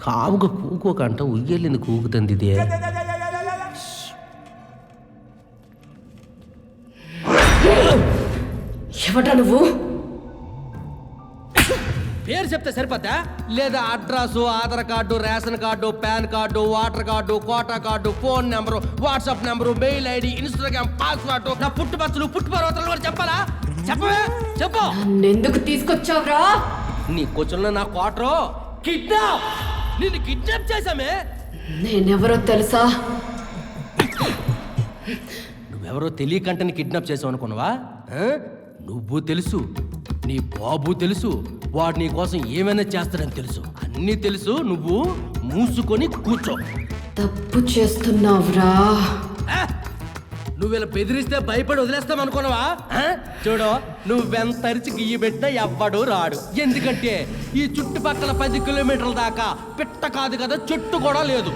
కావుగా కూకోకంట ఉయ్యెళ్ళింది కూకుతుంది ఇదే. ఎవటా నువ్వు? పేరు చెప్తే సరిపోద్దా? లేదా address, Aadhaar card, ration card, PAN card, water card, quota card, phone number, WhatsApp number, mail ID, Instagram password, నా పుట్టుపచ్చలు పుట్టుపర్వతాలు కూడా చెప్పాలా? చెప్పవే చెప్పు. నన్నెందుకు తీసుకొచ్చావురా? నీ కూర్చున్న నా క్వార్టరు కిడ్నాప్. నిన్ను కిడ్నాప్ చేశామే. నేనెవరో తెలుసా? నువ్వెవరో తెలియకంటని కిడ్నాప్ చేసావు అనుకున్నావా? నువ్వు తెలుసు, నీ బాబు తెలుసు, వాడు నీ కోసం ఏమైనా చేస్తాడని తెలుసు. అన్నీ తెలుసు. నువ్వు మూసుకొని కూర్చో. తప్పు చేస్తున్నావురా. నువ్వు ఇలా బెదిరిస్తే భయపడి వదిలేస్తాం అనుకున్నావా? చూడు, నువ్వెంత అరిచి గియ్యి పెట్టినా ఎవ్వడు రాడు. ఎందుకంటే ఈ చుట్టుపక్కల 10 కిలోమీటర్ల దాకా పిట్ట కాదు కదా, చెట్టు కూడా లేదు.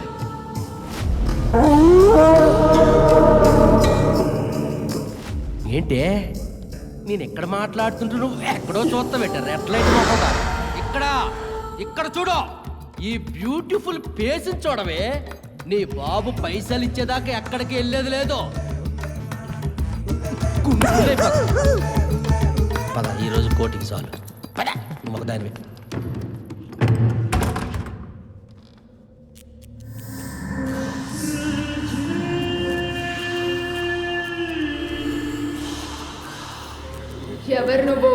ఏంటే నేను ఎక్కడ మాట్లాడుతుంటే నువ్వు ఎక్కడో చూస్తా పెట్టారు ఎట్లయితే మొక్కగా. ఇక్కడ చూడు, ఈ బ్యూటిఫుల్ ఫేస్ చూడవే. నీ బాబు పైసలు ఇచ్చేదాకా ఎక్కడికి వెళ్ళేది లేదు. పద, ఈరోజు కోటికి చాలు. పద ఒకదానివి. ఎవరు నువ్వు?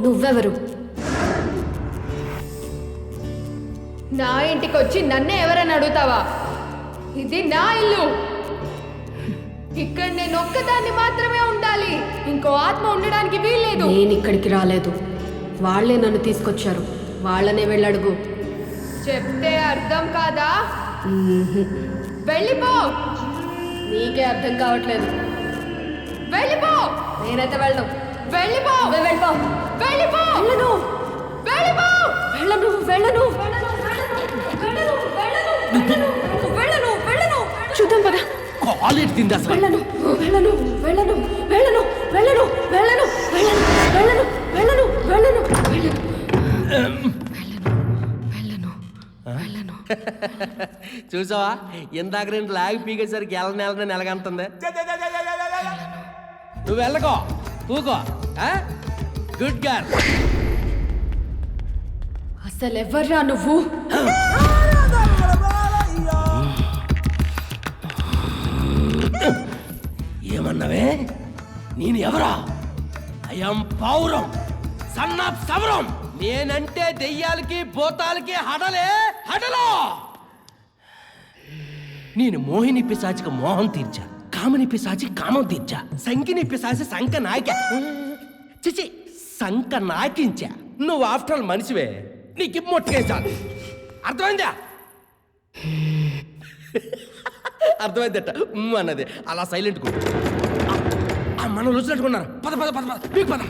నువ్వెవరు? నా ఇంటికి వచ్చి నన్నే ఎవరని అడుగుతావా? ఇది నా ఇల్లు. ఇక్కడ నేను ఒక్కదాన్ని మాత్రమే ఉండాలి. ఇంకో ఆత్మ ఉండడానికి వీల్లేదు. నేను ఇక్కడికి రాలేదు, వాళ్ళే నన్ను తీసుకొచ్చారు. వాళ్ళనే వెళ్ళడుగు. చెప్తే అర్థం కాదా? వెళ్ళిపో. నీకే అర్థం కావట్లేదు. వెళ్ళిపో. నేనైతే వెళ్ళను. వెళ్ళిపో. వెళ్ళిపో. వెళ్ళిపో. వెళ్ళను. వెళ్ళిపో. వెళ్ళను. వెళ్ళను. చూద్దాం పద. కాలేజ్ తింది అసలు. వెళ్ళను. వెళ్ళను. వెళ్ళను. వెళ్ళను. వెళ్ళను. వెళ్ళను. వెళ్ళను. వెళ్ళను. వెళ్ళను. వెళ్ళను. వెళ్ళను. చూసావా, ఇందాక రెండు లాగి పీకేసరికి నెలని నెలగంటుంది. నువ్వు వెళ్ళకో, ఊకో. Good girl. అసలు ఎవర్రా నువ్వు? ఏమన్నావే? నేను ఎవరా? ఐఎమ్ పౌరం, సన్ ఆఫ్ సవరం. నేనంటే దెయ్యాలకి భూతాలకి హడలో. నేను మోహిని పిశాచికి మోహం తీర్చా, కామని పిశాచి కామం తీర్చా, సంకిని పిశాచి సంక నాయక చిచి సంక నాకించా. నువ్వు ఆఫ్టర్ ఆల్ మనిషివే, నీకు మొట్టేశాను. అర్థమైందా? అర్థమైందట అన్నది. అలా సైలెంట్ కు మనం రుచినట్టుకున్నారు. పద పద పద పద మీకు పద.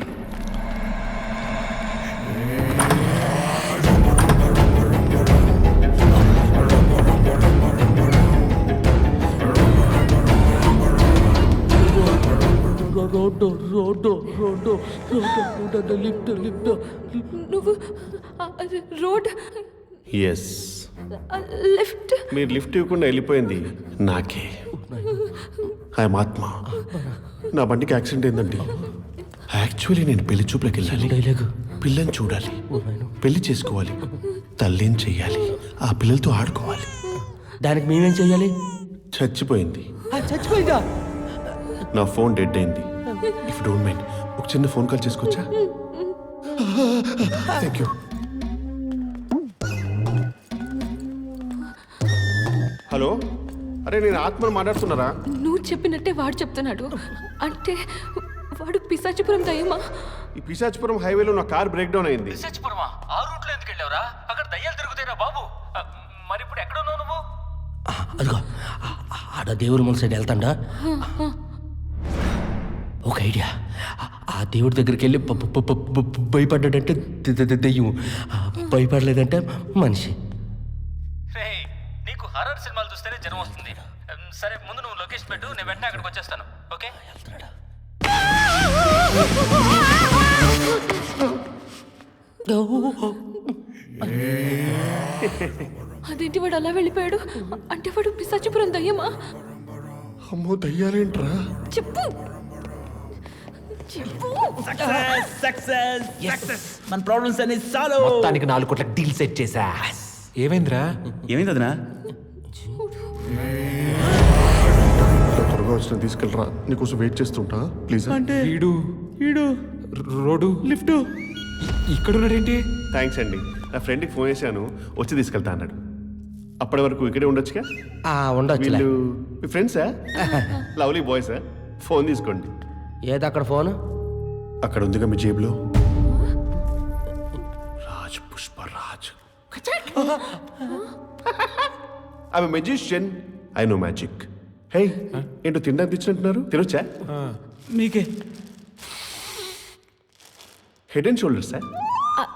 నువ్వు రోడ్ ఎస్, లిఫ్ట్. మీరు లిఫ్ట్ ఇవ్వకుండా వెళ్ళిపోయింది నాకే. ఐఎమ్ ఆత్మ. నా బండికి యాక్సిడెంట్ అయిందండి. యాక్చువల్లీ నేను పెళ్లి చూపులకు వెళ్ళాలి, పిల్లని చూడాలి, పెళ్లి చేసుకోవాలి, తల్లిని చెయ్యాలి, ఆ పిల్లలతో ఆడుకోవాలి. దానికి మేమేం చెయ్యాలి? చచ్చిపోయింది. చచ్చిపోయిందా? నా ఫోన్ డెడ్ అయింది. ఇఫ్ డోంట్ మైండ్ ఒక చిన్న ఫోన్ కాల్ చేసుకోవచ్చా? Thank you. హలో, అరే నేను ఆత్మను మాట్లాడుతున్నారా? నువ్వు చెప్పినట్టే వాడు చెప్తున్నాడు. అంటే వాడు పిశాచిపురం దయ్యమా? ఈ పిశాచిపురం హైవేలో నా కార్ బ్రేక్ డౌన్ అయింది. పిశాచిపురమా? ఆ రూట్లో ఎందుకు వెళ్ళావురా? అక్కడ దయ్యాలు తిరుగుతాయిరా బాబు. మరి ఇప్పుడు ఎక్కడ ఉన్నావు నువ్వు? అదిగో ఆడ దేవుడి మన సైడ్ వెళ్తాడా. ఒక ఐడియా, ఆ దేవుడి దగ్గరికి వెళ్ళి భయపడ్డాడంటే దెయ్యం, భయపడలేదంటే మనిషి. నీకు హర్రర్ సినిమాలు చూస్తేనే జనం వస్తుంది. సరే ముందు నువ్వు లొకేషన్ పెట్టు, నేను వెంటనే అక్కడికి వచ్చేస్తాను. ఓకే? అదేంటి వాడు అలా వెళ్ళిపోయాడు? అంటే వాడు పిశాచిపురం దయ్యమా? అమ్మో దయ్యాలేంట్రా? చెప్పు చెప్పు. సక్సెస్ మన ప్రాబ్లమ్స్ అన్ని సాల్వ్. మొత్తానికి 4 కోట్ల డీల్ సెట్ చేసా. ఏమైందిరా? ఏమైంది వదినా? త్వరగా వచ్చిన తీసుకెళ్ళరా, నీకోసం వెయిట్ చేస్తుంటా ప్లీజ్. అంటే ఈడు రోడ్డు లిఫ్ట్ ఇక్కడ ఉన్నాడేంటి? థ్యాంక్స్ అండి, నా ఫ్రెండ్కి ఫోన్ చేశాను, వచ్చి తీసుకెళ్తా అన్నాడు. అప్పటి వరకు ఇక్కడే ఉండొచ్చుగా. ఉండొచ్చులే. వీళ్ళు మీ ఫ్రెండ్సా? లవ్లీ బాయ్సా? ఫోన్ తీసుకోండి. ఏది అక్కడ ఫోన్? అక్కడ ఉందిగా మీ జేబులో. Raj Pushparaj. I'm magician, I know magic. Hey ఏంటో తినడానికి తెచ్చినట్టున్నారు, తినొచ్చా? మీకే హెడ్ అండ్ షోల్డర్సా?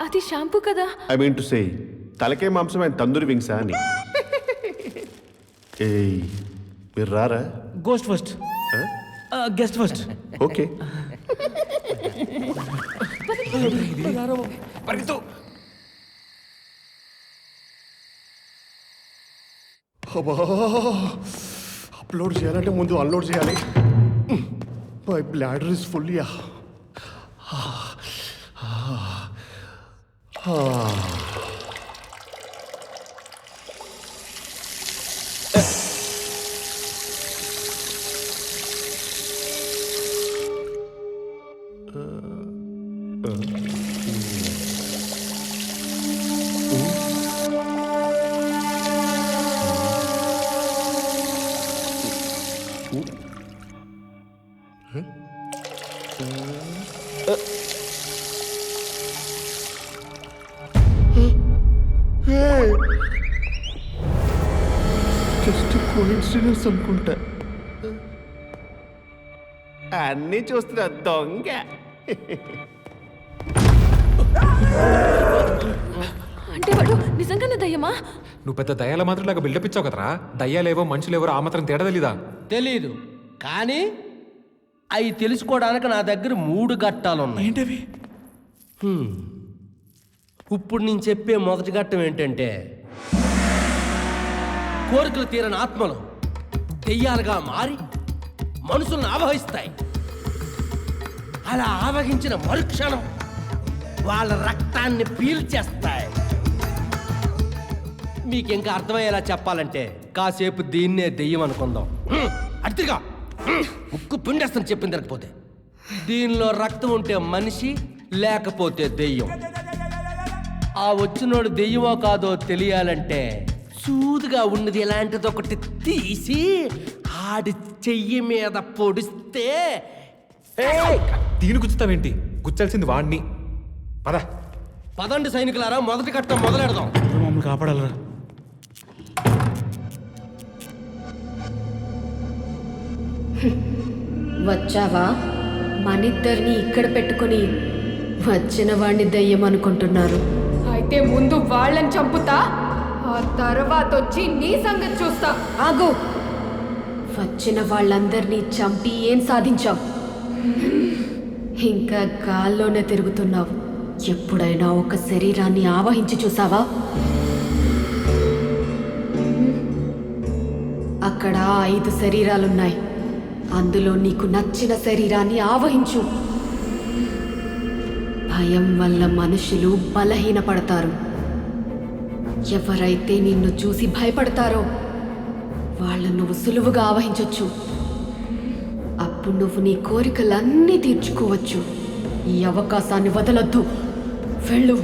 అది షాంపూ కదా. ఐ మీన్ టు సే తలకే మాంసం అండ్ తందూరి వింగ్సా అని. ఏయ్ మీరు రారా? Ghost first, guest first. Okay. అబ్బా, అప్లోడ్ చేయాలంటే ముందు అన్లోడ్ చేయాలి. My bladder is full. Yeah just coincidence అనుకుంటా. అన్నీ చూస్తున్నా దొంగ. అంటే వాడు నిజంగానే దయ్యమా? నువ్వు పెద్ద దయ్యాల మాత్రం లాగా బిల్డప్ ఇచ్చావు కదరా. దయ్యాలేవో మనుషులేవో ఆ మాత్రం తేడా తెలీదా? తెలీదు, కానీ అవి తెలుసుకోవడానికి నా దగ్గర 3 ఘట్టాలు ఉన్నాయి. ఏంటవి? ఇప్పుడు నేను చెప్పే మొదటి ఘట్టం ఏంటంటే, కోరికలు తీరని ఆత్మలు దెయ్యాలుగా మారి మనుషులను ఆవహిస్తాయి. అలా ఆవహించిన మరుక్షణం వాళ్ళ రక్తాన్ని పీల్చేస్తాయి. మీకు ఇంకా అర్థమయ్యేలా చెప్పాలంటే కాసేపు దీన్నే దెయ్యం అనుకుందాం. అడిగా ముక్కు పిండేస్తాను చెప్పింది తిరగకపోతే. దీనిలో రక్తం ఉంటే మనిషి, లేకపోతే దెయ్యం. ఆ వచ్చినోడు దెయ్యమో కాదో తెలియాలంటే సూదుగా ఉన్నది ఎలాంటిది ఒకటి తీసి ఆడి చెయ్యి మీద పొడిస్తే. దీని గుచ్చుతావేంటి? గుచ్చాల్సింది వాడిని. పదండి సైనికులారా, మొదటి ఘట్టం మొదలెడదాం. మమ్మల్ని కాపాడాలరా. వచ్చావా? మనిద్దరిని ఇక్కడ పెట్టుకుని వచ్చిన వాడిని దయ్యం అనుకుంటున్నారు. అయితే ముందు వాళ్ళని చంపుతా, ఆ తర్వాత వచ్చి నీ సంగతి చూస్తా. ఆగు! వచ్చిన వాళ్ళందరినీ చంపి ఏం సాధించావు? ఇంకా గాల్లోనే తిరుగుతున్నావు. ఎప్పుడైనా ఒక శరీరాన్ని ఆవహించి చూసావా? అక్కడ 5 శరీరాలున్నాయి. అందులో నీకు నచ్చిన శరీరాన్ని ఆవహించు. భయం వల్ల మనుషులు బలహీనపడతారు. ఎవరైతే నిన్ను చూసి భయపడతారో వాళ్ళు నువ్వు సులువుగా ఆవహించొచ్చు. అప్పుడు నువ్వు నీ కోరికలన్నీ తీర్చుకోవచ్చు. ఈ అవకాశాన్ని వదలొద్దు. వెళ్ళు.